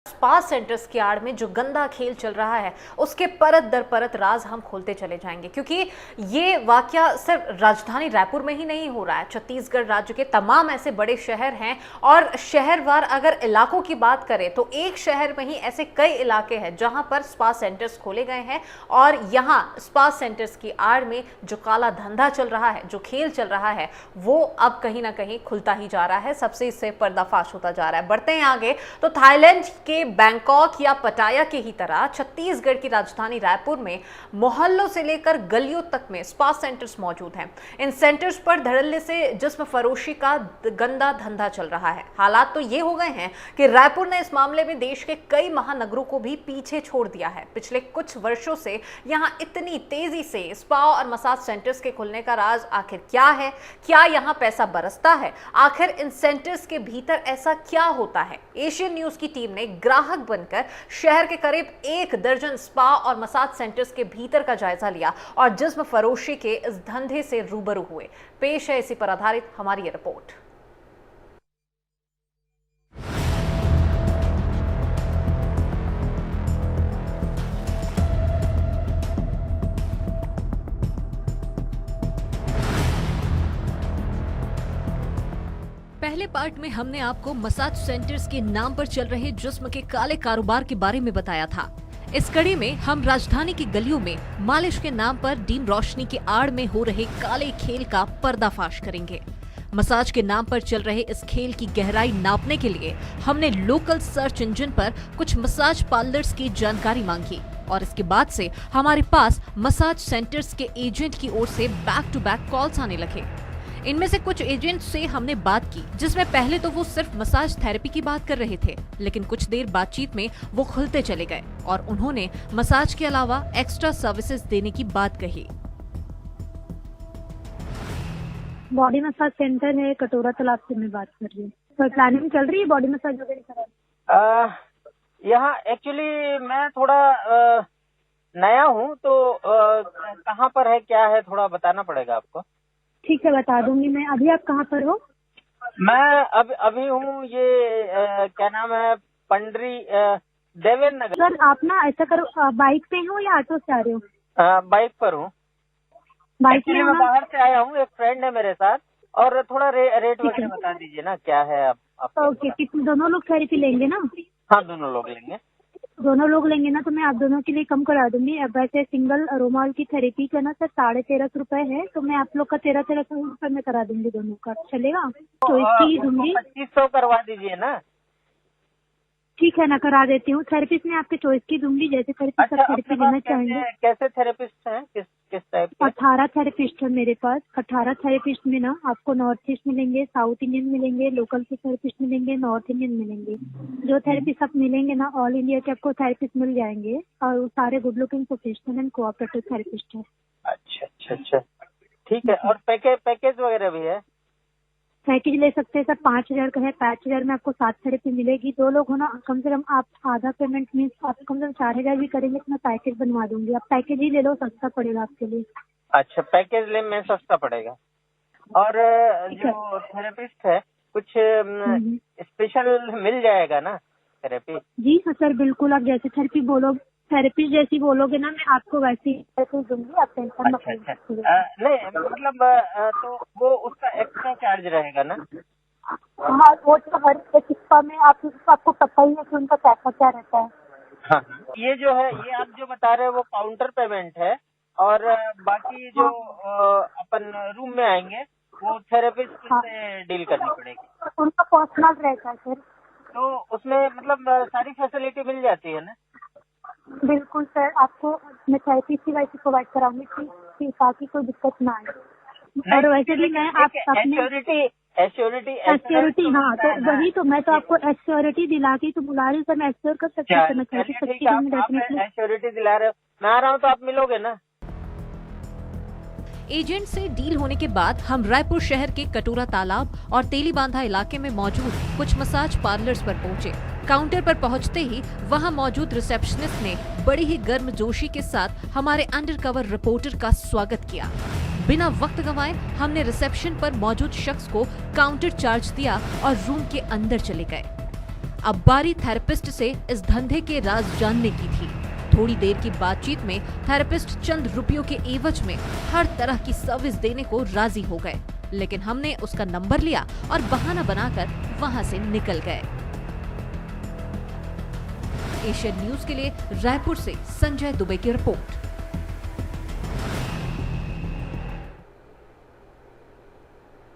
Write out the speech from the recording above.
Spa centres की आड़ में जो गंदा खेल चल रहा है उसके परत दर परत राज हम खोलते चले जाएंगे, क्योंकि ये वाकया सिर्फ राजधानी रायपुर में ही नहीं हो रहा है। छत्तीसगढ़ राज्य के तमाम ऐसे बड़े शहर हैं और शहरवार अगर इलाकों की बात करें तो एक शहर में ही ऐसे कई इलाके हैं जहां पर स्पा सेंटर्स खोले गए हैं और यहां स्पा सेंटर्स की आड़ में जो काला धंधा चल रहा है, जो खेल चल रहा है, वो अब कहीं ना कहीं खुलता ही जा रहा है, सबसे इससे पर्दाफाश होता जा रहा है। बढ़ते हैं आगे तो थाईलैंड के बैंकॉक या पटाया के ही तरह छत्तीसगढ़ की राजधानी रायपुर में मोहल्लों से लेकर गलियों तक में स्पा सेंटर्स मौजूद हैं। इन सेंटर्स पर धड़ल्ले से जिस्म फरोशी का गंदा धंधा चल रहा है। हालात तो ये हो गए हैं कि रायपुर ने इस मामले में देश के कई महानगरों को भी पीछे छोड़ दिया है। पिछले कुछ वर्षों से यहां इतनी तेजी से स्पा और मसाज सेंटर्स के खुलने का राज आखिर क्या है? क्या यहां पैसा बरसता है? आखिर इन सेंटर्स के भीतर ऐसा क्या होता है? एशियन न्यूज की टीम ने ग्राहक बनकर शहर के करीब 1 दर्जन स्पा और मसाज सेंटर्स के भीतर का जायजा लिया और जिस्म फरोशी के इस धंधे से रूबरू हुए। पेश है इसी पर आधारित हमारी ये रिपोर्ट। पहले पार्ट में हमने आपको मसाज सेंटर्स के नाम पर चल रहे जिस्म के काले कारोबार के बारे में बताया था। इस कड़ी में हम राजधानी की गलियों में मालिश के नाम पर डीम रोशनी की आड़ में हो रहे काले खेल का पर्दाफाश करेंगे। मसाज के नाम पर चल रहे इस खेल की गहराई नापने के लिए हमने लोकल सर्च इंजन पर कुछ मसाज पार्लर्स की जानकारी मांगी और इसके बाद से हमारे पास मसाज सेंटर्स के एजेंट की ओर से बैक टू बैक कॉल्स आने लगे। इनमें से कुछ एजेंट से हमने बात की जिसमें पहले तो वो सिर्फ मसाज थेरेपी की बात कर रहे थे, लेकिन कुछ देर बातचीत में वो खुलते चले गए और उन्होंने मसाज के अलावा एक्स्ट्रा सर्विसेज देने की बात कही। बॉडी मसाज सेंटर है, कटोरा तालाब से मैं बात कर रही हूँ। तो प्लानिंग चल रही है बॉडी मसाज वगैरह कराने? यहाँ एक्चुअली मैं थोड़ा नया हूँ, तो कहाँ पर है, क्या है, थोड़ा बताना पड़ेगा आपको। ठीक है, बता दूंगी मैं। अभी आप कहाँ पर हो? मैं अभी हूँ ये क्या नाम है, पंडरी देवेंद्र नगर। सर आप ना ऐसा करो, बाइक पे हो या ऑटो से आ रहे हो? बाइक पर हूँ। बाइक में मैं बाहर से आया हूँ, एक फ्रेंड है मेरे साथ, और थोड़ा रेट वगैरह बता दीजिए ना, क्या है आप। ओके, कितने दोनों लोग थेरेपी लेंगे ना? हाँ, दोनों लोग लेंगे। दोनों लोग लेंगे ना तो मैं आप दोनों के लिए कम करा दूंगी। अब वैसे सिंगल रोमाल की थेरेपी का ना सर 1350 रुपए है, तो मैं आप लोग का 1300 रुपए में करा दूंगी दोनों का। चलेगा? तो इसकी दूंगी 2500 करवा दीजिए ना। ठीक है ना, करा देती हूँ। थेरेपिस्ट मैं आपके चॉइस की दूंगी, जैसे थेरेपिस्ट आप थेरेपी लेना चाहेंगे। कैसे थेरेपिस्ट हैं, किस टाइप के? 18 थेरेपिस्ट है मेरे पास। 18 थेरेपिस्ट में ना आपको नॉर्थ ईस्ट मिलेंगे, साउथ इंडियन मिलेंगे, लोकल के थेरेपिस्ट मिलेंगे, नॉर्थ इंडियन मिलेंगे। जो थेरेपिस्ट आप मिलेंगे ना, ऑल इंडिया के आपको थेरेपिस्ट मिल जाएंगे और वो सारे good looking professional and cooperative therapist है। अच्छा, ठीक है। और पैकेज वगैरह भी है? पैकेज ले सकते हैं सर, 5000 का है। 5000 में आपको 7 थेरेपी मिलेगी। 2 लोग हो ना, कम से कम आप आधा पेमेंट मीन्स आप कम से कम 4000 भी करेंगे तो मैं पैकेज बनवा दूंगी। आप पैकेज ही ले लो, सस्ता पड़ेगा आपके लिए। अच्छा, पैकेज ले में सस्ता पड़ेगा। और जो थेरेपिस्ट है कुछ स्पेशल मिल जाएगा ना थेरेपी? जी हाँ सर, बिल्कुल। आप जैसे थेरेपी बोलो, थेरेपिस्ट जैसी बोलोगे ना, मैं आपको वैसी थेरेपी दूंगी। आप टेंशन मत लीजिए। नहीं मतलब तो वो उसका एक्स्ट्रा चार्ज रहेगा ना? हाँ, वो तो हर एक स्पा में आपको पता ही है कि उनका पैसा क्या रहता है। हाँ, ये जो है, ये आप जो बता रहे हैं वो काउंटर पेमेंट है, और बाकी जो अपन रूम में आएंगे वो थेरेपिस्ट से डील करनी पड़ेगी। उनका पर्सनल रहता है सर। तो उसमें मतलब सारी फैसिलिटी मिल जाती है ना? बिल्कुल सर, आपको मैं थेरेपी की वैसे प्रोवाइड कराऊंगी ताकि कोई दिक्कत ना आए। और वैसे भी मैं आप अपने एश्योरिटी, हाँ तो वही तो मैं तो आपको एश्योरिटी दिला के तो बुला रही हूँ सर। मैं एश्योर कर सकती हूँ, मैं एश्योरिटी दिला रहे हो, मैं आ रहा हूँ तो आप मिलोगे ना? एजेंट से डील होने के बाद हम रायपुर शहर के कटोरा तालाब और तेलीबांधा इलाके में मौजूद कुछ मसाज पार्लर्स पर पहुंचे। काउंटर पर पहुंचते ही वहां मौजूद रिसेप्शनिस्ट ने बड़ी ही गर्मजोशी के साथ हमारे अंडरकवर रिपोर्टर का स्वागत किया। बिना वक्त गंवाए हमने रिसेप्शन पर मौजूद शख्स को काउंटर चार्ज दिया और रूम के अंदर चले गए। अब बारी थेरेपिस्ट से इस धंधे के राज जानने की थी। थोड़ी देर की बातचीत में थेरेपिस्ट चंद रुपयों के एवज में हर तरह की सर्विस देने को राजी हो गए, लेकिन हमने उसका नंबर लिया और बहाना बनाकर वहां से निकल गए। एशियन न्यूज के लिए रायपुर से संजय दुबे की रिपोर्ट।